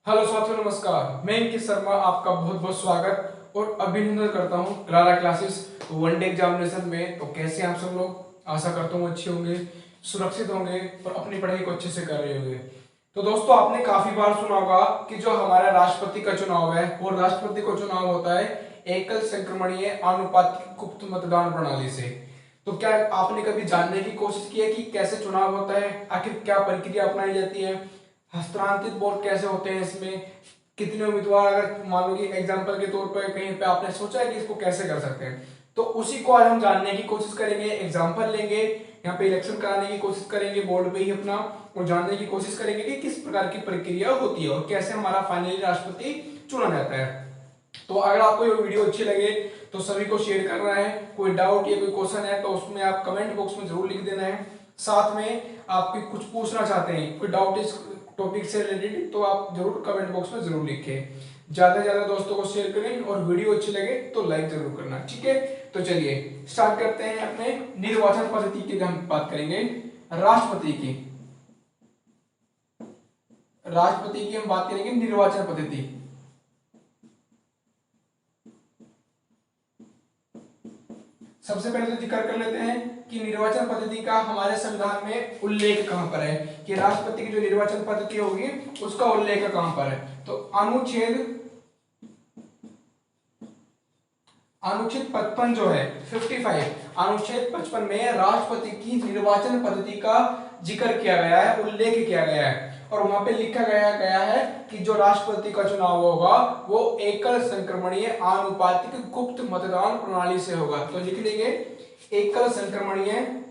Hello साथियों, नमस्कार। मैं अंकित शर्मा आपका बहुत बहुत स्वागत और अभिनंदन करता हूं क्लारा क्लासेस वनडे एग्जामिनेशन में। तो कैसे हैं आप सब लोग? आशा करता हूं अच्छे होंगे, सुरक्षित होंगे और अपनी पढ़ाई को अच्छे से कर रहे होंगे। तो दोस्तों, आपने काफी बार सुना होगा कि जो हमारा राष्ट्रपति का चुनाव है वो राष्ट्रपति का चुनाव होता है एकल संक्रमणीय आनुपातिक गुप्त मतदान प्रणाली से। तो क्या आपने कभी जानने की कोशिश की है कि कैसे चुनाव होता है, आखिर क्या प्रक्रिया अपनाई जाती है, हस्तांतरित वोट कैसे होते हैं, इसमें कितने उम्मीदवार, अगर मान लो कि एग्जांपल के तौर पर कहीं पे आपने सोचा है कि इसको कैसे कर सकते हैं, तो उसी को आज हम जानने की कोशिश करेंगे। एग्जांपल लेंगे, यहाँ पे इलेक्शन कराने की कोशिश करेंगे बोर्ड पे ही अपना, और जानने की कोशिश करेंगे कि किस प्रकार की प्रक्रिया होती है और कैसे हमारा फाइनली राष्ट्रपति चुना जाता है। तो अगर आपको ये वीडियो अच्छी लगे तो सभी को शेयर करना है। कोई डाउट या कोई क्वेश्चन है तो उसमें आप कमेंट बॉक्स में जरूर लिख देना है। साथ में आपके कुछ पूछना चाहते हैं, कोई डाउट इस टॉपिक से रिलेटेड, तो आप जरूर कमेंट बॉक्स में जरूर लिखें। ज्यादा से ज्यादा दोस्तों को शेयर करें और वीडियो अच्छी लगे तो लाइक जरूर करना, ठीक है? तो चलिए स्टार्ट करते हैं। अपने निर्वाचन पद्धति की हम बात करेंगे, राष्ट्रपति की हम बात करेंगे निर्वाचन पद्धति। सबसे पहले तो जिक्र कर लेते हैं कि निर्वाचन पद्धति का हमारे संविधान में उल्लेख कहां पर है, कि राष्ट्रपति की जो निर्वाचन पद्धति होगी उसका उल्लेख कहां पर है। तो अनुच्छेद 55 जो है 55, अनुच्छेद 55 में राष्ट्रपति की निर्वाचन पद्धति का जिक्र किया गया है, उल्लेख किया गया है। और वहां पे लिखा गया है कि जो राष्ट्रपति का चुनाव होगा वो एकल संक्रमणीय आनुपातिक गुप्त मतदान प्रणाली से होगा। तो लिख लेंगे एकल संक्रमणीय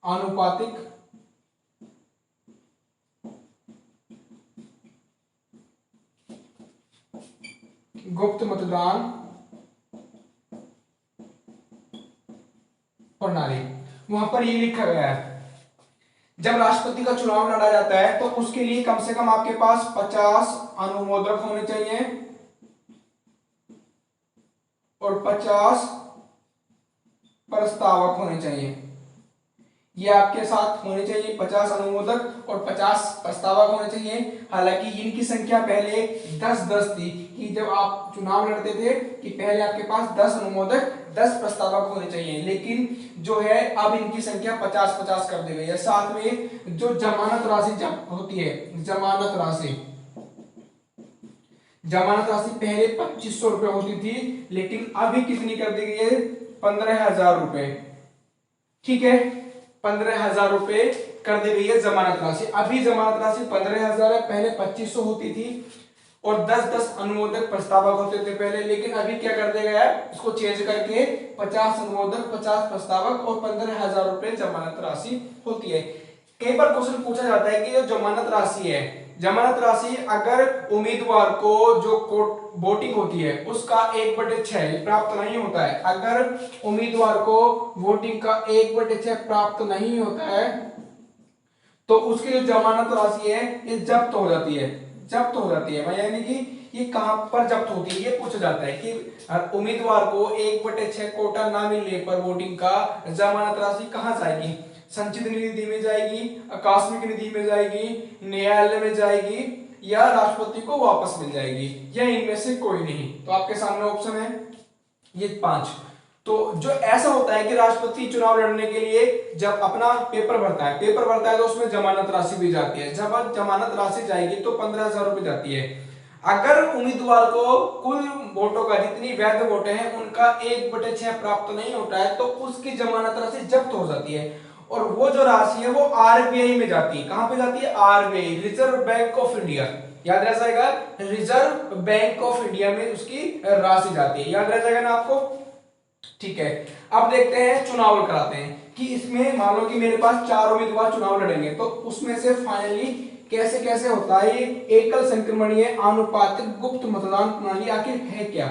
आनुपातिक गुप्त मतदान प्रणाली। वहां पर ये लिखा गया है जब राष्ट्रपति का चुनाव लड़ा जाता है तो उसके लिए कम से कम आपके पास 50 अनुमोदक होने चाहिए और 50 प्रस्तावक होने चाहिए। ये आपके साथ होने चाहिए 50 अनुमोदक और 50 प्रस्तावक होने चाहिए। हालांकि इनकी संख्या पहले 10-10 थी, कि जब आप चुनाव लड़ते थे कि पहले आपके पास 10 अनुमोदक 10 प्रस्तावक होने चाहिए, लेकिन जो है अब इनकी संख्या 50-50 कर दी गई है। साथ में जो जमानत राशि जब होती है, जमानत राशि पहले 2500 रुपए होती थी, लेकिन अभी कितनी कर दी गई है? 15,000 रुपए। ठीक है, 15,000 रुपए कर दी गई है जमानत राशि। अभी जमानत राशि 15,000 है, पहले 2500 होती थी और 10-10 अनुमोदक प्रस्तावक होते थे पहले, लेकिन अभी क्या कर दिया गया है, इसको चेंज करके 50 अनुमोदक 50 प्रस्तावक और 15,000 रुपए जमानत राशि होती है। कई बार क्वेश्चन पूछा जाता है कि जो जमानत राशि है, जमानत राशि अगर उम्मीदवार को जो कोर्ट वोटिंग होती है उसका 1/6 प्राप्त नहीं होता है, अगर उम्मीदवार को वोटिंग का 1/6 प्राप्त नहीं होता है तो उसकी जो जमानत राशि है ये जब्त हो जाती है। यानी कि ये कहां पर जब्त होती है, ये पूछा जाता है कि उम्मीदवार को 1/6 कोटा ना मिलने पर वोटिंग का जमानत राशि कहां जाएगी? संचित निधि में जाएगी, आकस्मिक निधि में जाएगी, न्यायालय में जाएगी, या राष्ट्रपति को वापस मिल जाएगी, या इनमें से कोई नहीं। तो आपके सामने ऑप्शन है ये 5। तो जो ऐसा होता है कि राष्ट्रपति चुनाव लड़ने के लिए जब अपना पेपर भरता है तो उसमें जमानत राशि भी जाती है। जब जमानत राशि जाएगी तो 15,000 रुपए जाती है। अगर उम्मीदवार को कुल वोटों का, जितनी वैध वोट हैं उनका 1/6 प्राप्त नहीं होता है तो उसकी जमानत राशि जब्त हो जाती है, और वो जो राशि है वो आरबीआई में जाती है। कहां पे जाती है? RBI, reserve bank of India. याद रह जाएगा, रिजर्व बैंक ऑफ इंडिया में उसकी राशि जाती है। याद रह जाएगा ना आपको? ठीक है, अब देखते हैं, चुनाव कराते हैं कि इसमें मान लो कि मेरे पास 4 उम्मीदवार चुनाव लड़ेंगे, तो उसमें से फाइनली कैसे कैसे होता है ये एकल संक्रमणीय आनुपातिक गुप्त मतदान प्रणाली, आखिर है क्या?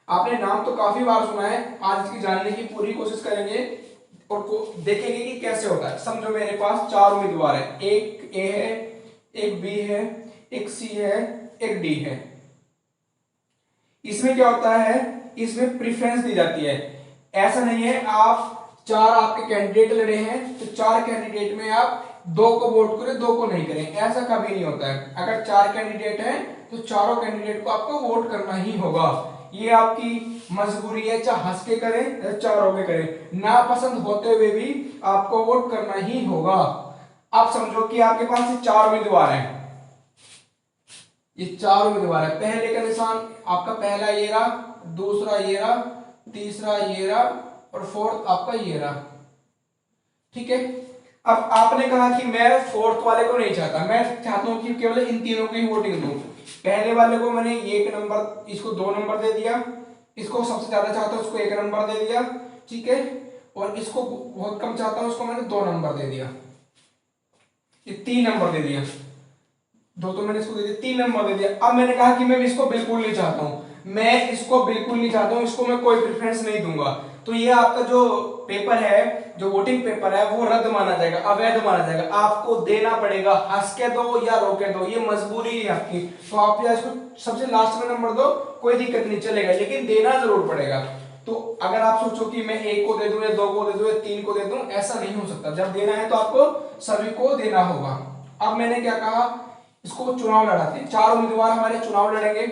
आपने नाम तो काफी बार सुना है, आज इसकी जानने की पूरी कोशिश करेंगे और देखेंगे कि कैसे होता है। समझो मेरे पास 4 उम्मीदवार है, एक ए है, एक बी है, एक सी है, एक डी है। इसमें क्या होता है इसमें प्रेफरेंस दी जाती है। ऐसा नहीं है आप चार आपके कैंडिडेट लड़े हैं तो चार कैंडिडेट में आप दो को वोट करें दो को नहीं करें, ऐसा कभी नहीं होता है। अगर चार कैंडिडेट हैं तो चारों कैंडिडेट को आपको वोट करना ही होगा। ये आपकी मजबूरी है, चाहे हंस के करें या चारों के करें, ना पसंद होते हुए भी आपको वोट करना ही होगा। आप समझो कि आपके पास ये चार उम्मीदवार हैं, ये चार उम्मीदवार है। पहले का निशान आपका पहला ये रहा, दूसरा ये रहा, तीसरा ये रहा और फोर्थ आपका ये रहा। ठीक है, अब आपने कहा कि मैं फोर्थ वाले को नहीं चाहता, मैं चाहता हूं कि केवल इन तीनों की वोटिंग दूं। पहले वाले को मैंने एक नंबर, इसको 2 नंबर दे दिया, इसको सबसे ज्यादा चाहता हूं उसको 1 नंबर दे दिया। ठीक है, और इसको बहुत कम चाहता हूं उसको मैंने 2 नंबर दे दिया, ये 3 नंबर दे दिया। दो तो मैंने इसको दे दिया, 3 नंबर दे दिया। अब मैंने कहा कि मैं इसको बिल्कुल नहीं चाहता हूं, मैं इसको बिल्कुल नहीं चाहता हूं, इसको मैं कोई प्रेफरेंस नहीं दूंगा। तो ये आपका जो पेपर है, जो वोटिंग पेपर है, वो रद्द माना जाएगा, अवैध माना जाएगा। आपको देना पड़ेगा, हंस के दो या रोके दो, ये मजबूरी है आपकी। तो आप या इसको सबसे लास्ट में नंबर दो, कोई दिक्कत नहीं, चलेगा, लेकिन देना जरूर पड़ेगा। तो अगर आप सोचो कि मैं 1 को दे दूं या 2 को दे दूं या 3 को दे दूं, ऐसा नहीं हो सकता। जब देना है तो आपको सभी को देना होगा। अब मैंने क्या कहा, इसको चुनाव लड़ाते हैं, चार उम्मीदवार हमारे चुनाव लड़ेंगे।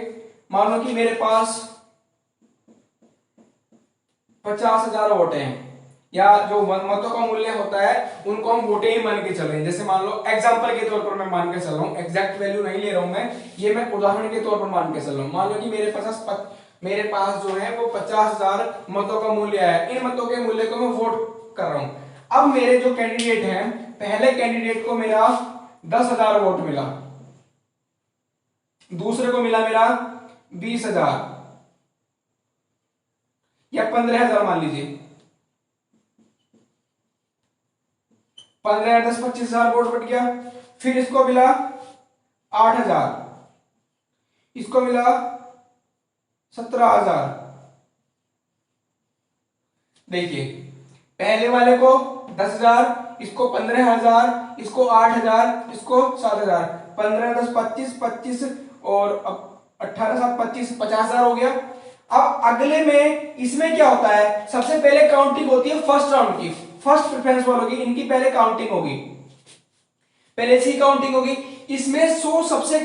मान लो कि मेरे पास 50,000 वोट हैं, या जो मतों का मूल्य होता है उनको हम वोटे ही मान के चल रहे हैं। जैसे मान लो एग्जांपल के तौर पर मैं मान के चल रहा हूं, एग्जैक्ट वैल्यू नहीं ले रहा हूं मैं, ये मैं उदाहरण के तौर पर मान के चल रहा हूं। मान लो कि मेरे पास जो है वो 50,000 मतों का मूल्य है, इन मतों के मूल्य को मैं वोट कर रहा हूं। अब मेरे जो कैंडिडेट हैं, पहले कैंडिडेट को मेरा 10,000 वोट मिला, दूसरे को मिला मेरा 20,000 या 15,000 मान लीजिए, 15 10 25,000 वोट बढ़ गया। फिर इसको मिला 8,000, इसको मिला 17,000। देखिए, पहले वाले को 10,000, इसको 15,000, इसको 8,000, इसको 7,000, 15 10 25 25 और अब 18 7 25 50,000 हो गया। अब अगले में इसमें क्या होता है, सबसे पहले काउंटिंग होती है फर्स्ट राउंड की, फर्स्ट प्रेफरेंस वालों की, इनकी पहले काउंटिंग होगी, पहले से ही काउंटिंग होगी। इसमें 100 सबसे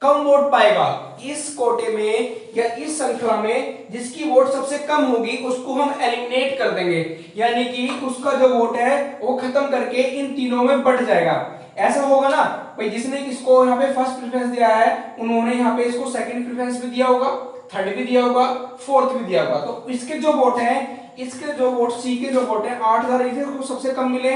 कम वोट पाएगा, इस कोटे में या इस श्रृंखला में जिसकी वोट सबसे कम होगी उसको हम एलिमिनेट कर देंगे, यानी कि उसका जो वोट है वो खत्म करके इन तीनों में बढ़ जाएगा। ऐसा होगा ना भाई, जिसने इसको यहाँ पे फर्स्ट प्रेफरेंस दिया है उन्होंने यहाँ पे इसको सेकंड प्रेफरेंस भी दिया होगा, थर्ड भी दिया होगा, फोर्थ भी दिया होगा। तो इसके जो वोट हैं, इसके जो वोट सी के जो वोट हैं 8,000 इसे सबसे कम मिले,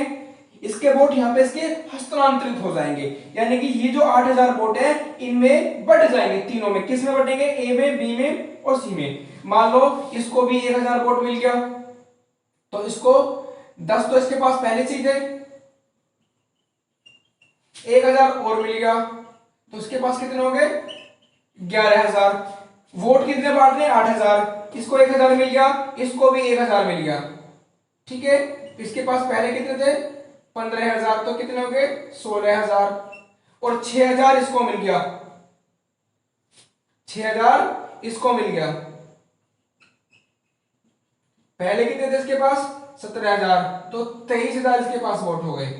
इसके वोट यहाँ पे इसके हस्तांतरित हो जाएंगे, यानी कि ये जो 8,000 वोट है इनमें बढ़ जाएंगे, तीनों में। किस में बढ़ेंगे, ए में, बी में और सी में। मान लो इसको भी 1,000 वोट मिल गया, तो इसको 10 तो इसके पास पहले से ही थे, 1,000 और मिल गया तो इसके पास कितने हो गए, 11,000। वोट कितने बांटने, 8,000, इसको 1,000 मिल गया, इसको भी 1,000 मिल गया। ठीक है, इसके पास पहले कितने थे, 15,000, तो कितने हो गए, 16,000 और 6,000 इसको मिल गया, 6,000 इसको मिल गया। पहले कितने थे इसके पास, 17,000, तो 23,000 इसके पास वोट हो गए।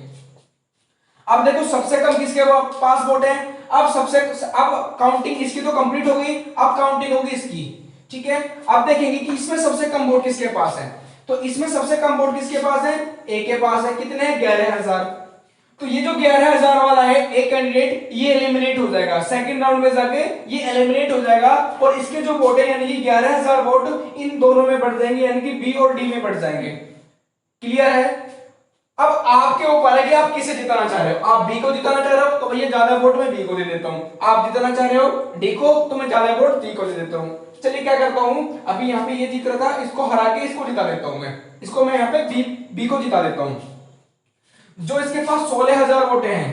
अब देखो सबसे कम किसके पास वोट है, अब काउंटिंग इसकी तो कंप्लीट हो गई, अब काउंटिंग होगी इसकी। ठीक है, अब देखेंगे कि इसमें सबसे कम वोट किसके पास है, तो इसमें सबसे कम वोट किसके पास है, ए के पास है, कितने हैं, 11,000। तो ये जो 11,000 वाला है एक कैंडिडेट, ये एलिमिनेट हो जाएगा, सेकंड राउंड में जाके ये एलिमिनेट हो जाएगा, और इसके जो वोट है यानी कि 11,000 वोट इन दोनों में बढ़ जाएंगे, यानी कि बी और डी में बढ़ जाएंगे। क्लियर है। अब आपके ऊपर है कि आप किसे जिताना चाह रहे हो, आप बी को जिताना चाह रहे हो तो भैया ज्यादा वोट मैं बी को दे देता हूं, आप जिताना चाह रहे हो डी को तो मैं ज्यादा वोट डी को दे देता हूं। चलिए क्या करता हूं, अभी यहाँ पे ये जीत रहा था, इसको हरा के इसको जिता देता हूं, इसको मैं यहाँ पे बी को जिता देता हूं। जो इसके पास 16,000 वोट हैं,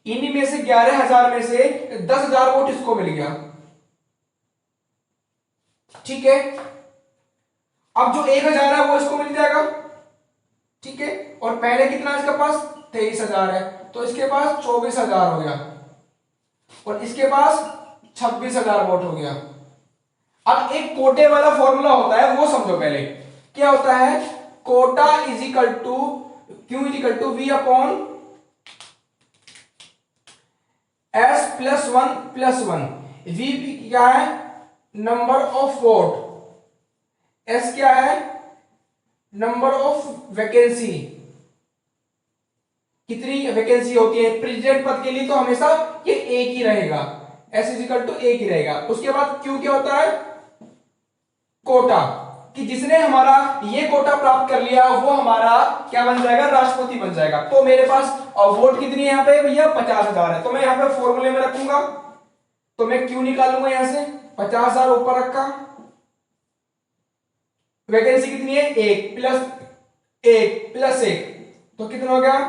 इन्हीं में से 11,000 में से 10,000 वोट इसको मिल गया। ठीक है, अब जो 1,000 है वो इसको मिल जाएगा। ठीक है, और पहले कितना इसके पास 23,000 है, तो इसके पास 24,000 हो गया, और इसके पास 26,000 वोट हो गया। अब एक कोटे वाला फॉर्मूला होता है, वो समझो पहले। क्या होता है? Quota is equal to Q is equal to V upon S plus one. V क्या है? Number of vote. एस क्या है? Number of vacancy. कितनी वैकेंसी होती है प्रेसिडेंट पद के लिए? तो हमेशा ये एक ही रहेगा, एस इज इक्वल टू एक ही रहेगा। उसके बाद क्यू क्या होता है? कोटा, कि जिसने हमारा ये कोटा प्राप्त कर लिया वो हमारा क्या बन जाएगा? राष्ट्रपति बन जाएगा। तो मेरे पास वोट कितनी है यहाँ पे भैया? 50,000 है। तो मैं यहाँ पे फॉर्मूले में रखूंगा, तो मैं क्यू निकालूंगा यहां से, 50,000 ऊपर रखा। वैकेंसी कितनी है? एक प्लस एक, तो कितना हो गया?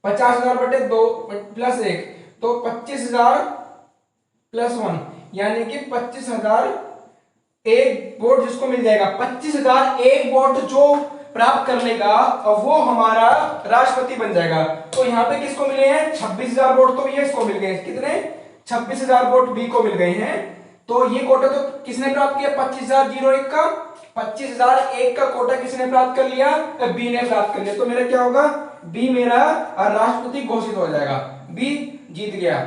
50,000 बटे 2 प्लस एक, तो 25,000 प्लस 1, यानी कि 25,000 एक वोट जिसको मिल जाएगा। 25,000 एक वोट जो प्राप्त कर लेगा वो हमारा राष्ट्रपति बन जाएगा। तो यहाँ पे किसको मिले हैं? 26,000 वोट तो ये इसको मिल गए। कितने? 26,000 वोट बी को मिल गए हैं। तो ये कोटा तो किसने प्राप्त किया? 25,001 का। 25,001 का कोटा किसने प्राप्त कर लिया? बी ने प्राप्त कर लिया। तो मेरा क्या होगा? बी मेरा राष्ट्रपति घोषित हो जाएगा, बी जीत गया।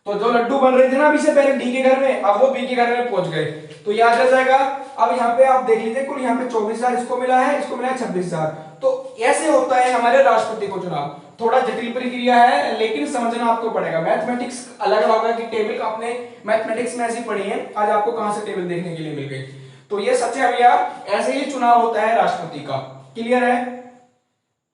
तो जो लड्डू बन रहे थे ना अभी से पहले डी के घर में, अब वो बी के घर में पहुंच गए, तो याद रह जाएगा। अब यहाँ पे आप देख लीजिए, कुल यहाँ पे 24,000 इसको मिला है, इसको मिला है 26,000। तो ऐसे होता है हमारे राष्ट्रपति को चुनाव। थोड़ा जटिल प्रक्रिया है, लेकिन समझना आपको पड़ेगा। मैथमेटिक्स अलग होगा कि टेबल आपने मैथमेटिक्स में ऐसी पढ़ी है, आज आपको कहां से टेबल देखने के लिए मिल गई। तो ये सच है भैया, ऐसे ही चुनाव होता है राष्ट्रपति का। क्लियर है?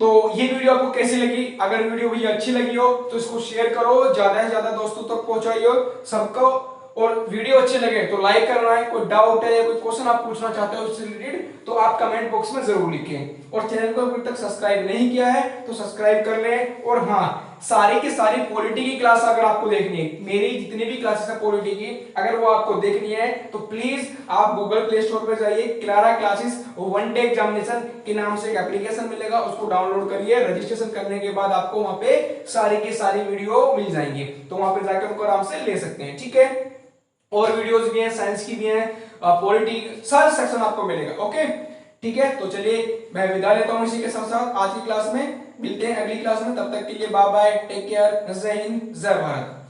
तो ये वीडियो आपको कैसी लगी? अगर वीडियो भैया अच्छी लगी हो तो इसको शेयर करो, ज्यादा से ज्यादा दोस्तों तक पहुंचाइए सबको। और वीडियो अच्छे लगे तो लाइक करना है। कोई डाउट है या कोई क्वेश्चन आप पूछना चाहते हो उससे रिलेटेड, तो आप कमेंट बॉक्स में जरूर लिखें। और चैनल को अभी तक सब्सक्राइब नहीं किया है तो सब्सक्राइब कर लें। और हाँ, सारी की सारी पॉलिटी की क्लास अगर आपको देखनी है, मेरी जितनी भी क्लासेस है पॉलिटी की, अगर वो आपको देखनी है तो प्लीज आप गूगल प्ले स्टोर पे जाइए, Clara classes one day examination के नाम से एक एप्लीकेशन मिलेगा, उसको डाउनलोड करिए। रजिस्ट्रेशन करने के बाद आपको वहां पे सारी की सारी वीडियो मिल जाएंगे, तो वहां पे जाकर उनको आराम से ले सकते हैं। ठीक है? और वीडियोस भी हैं, साइंस की भी हैं, पॉलिटी, सारा सेक्शन आपको मिलेगा। ओके, ठीक है? तो चलिए मैं विदा लेता हूं इसी के साथ साथ आज की क्लास में। मिलते हैं अगली क्लास में, तब तक के लिए बाय बाय, टेक केयर, जय हिंद, जय भारत।